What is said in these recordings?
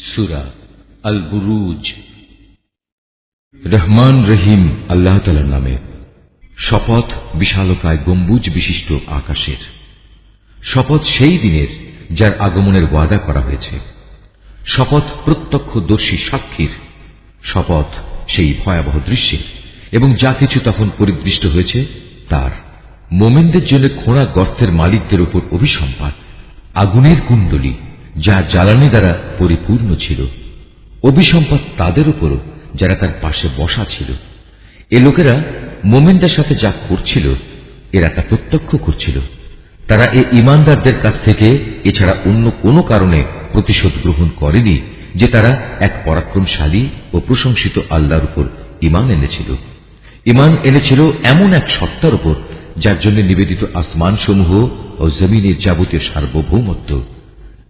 সূরা আল বুরুজ। রহমান রহিম আল্লাহ তাআলার নামে। শপথ বিশালকায় গম্বুজ বিশিষ্ট আকাশের। শপথ সেই দিনের যার আগমনের ওয়াদা করা হয়েছে। শপথ প্রত্যক্ষদর্শী সাক্ষীর। শপথ সেই ভয়াবহ দৃশ্যের এবং যা কিছু তখন পরিদৃষ্ট হয়েছে তার। মোমেনদের জন্য খোঁড়া গর্তের মালিকদের উপর অভিসম্পাত। আগুনের কুণ্ডলী যা জ্বালানি দ্বারা পরিপূর্ণ ছিল। অভিসম্পাত তাদের উপরও যারা তার পাশে বসা ছিল। এ লোকেরা মোমেনদের সাথে যা করছিল এরা তা প্রত্যক্ষ করছিল। তারা এ ঈমানদারদের কাছ থেকে এছাড়া অন্য কোনো কারণে প্রতিশোধ গ্রহণ করেনি যে তারা এক পরাক্রমশালী ও প্রশংসিত আল্লাহর উপর ঈমান এনেছিল। ঈমান এনেছিল এমন এক সত্তার উপর যার জন্য নিবেদিত আসমানসমূহ ও জমিনের যাবতীয় সার্বভৌমত্ব।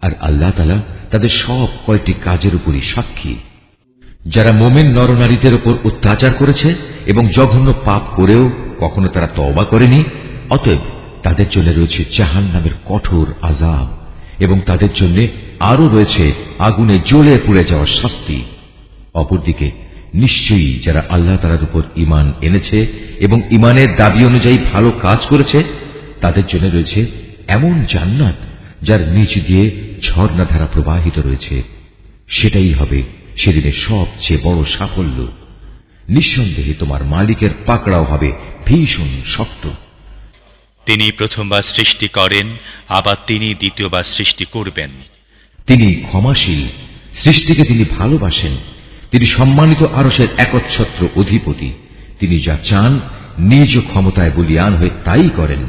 আর আল্লাহ তাআলা তাদের সব কয়টি কাজের উপরই সাক্ষী। যারা মোমেন নরনারীদের উপর অত্যাচার করেছে এবং জঘন্য পাপ করেও কখনো তারা তওবা করেনি, অতএব তাদের জন্য রয়েছে জাহান্নামের কঠোর আযাব এবং তাদের জন্য আরো রয়েছে আগুনে জ্বলে পুড়ে যাওয়ার শাস্তি। অপরদিকে নিশ্চয়ই যারা আল্লাহ তাআলার উপর ঈমান এনেছে এবং ঈমানের দাবি অনুযায়ী ভালো কাজ করেছে তাদের জন্য রয়েছে এমন জান্নাত যার নিচ দিয়ে ঝর্ণাধারা প্রবাহিত রয়েছে। সেটাই হবে সেদিনের সবচেয়ে বড় সাফল্য। নিঃসন্দেহে তোমার মালিকের পাকড়াও হবে ভীষণ শক্ত। তিনি প্রথমবার সৃষ্টি করেন, আবার তিনি দ্বিতীয়বার সৃষ্টি করবেন। তিনি ক্ষমাশীল, সৃষ্টিকে তিনি ভালোবাসেন। তিনি সম্মানিত আরশের একচ্ছত্র অধিপতি। তিনি যা চান নিজ ক্ষমতায় বলীয়ান হয়ে তাই করেন।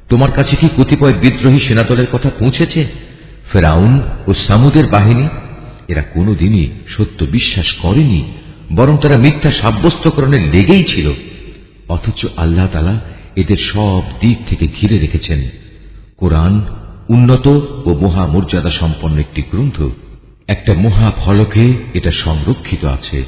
তোমার কাছে কি কতিপয় বিদ্রোহী সেনাদলের কথা পৌঁছেছে? ফেরাউন ও সামুদের বাহিনী, এরা কোনোদিনই সত্য বিশ্বাস করেনি, বরং তারা মিথ্যা সাব্যস্তকরণে লেগেই ছিল। অথচ আল্লাহ তাআলা এদের সব দিক থেকে ঘিরে রেখেছেন। কোরআন উন্নত ও মহামর্যাদা সম্পন্ন একটি গ্রন্থ। একটা মহা ফলকে এটা সংরক্ষিত আছে।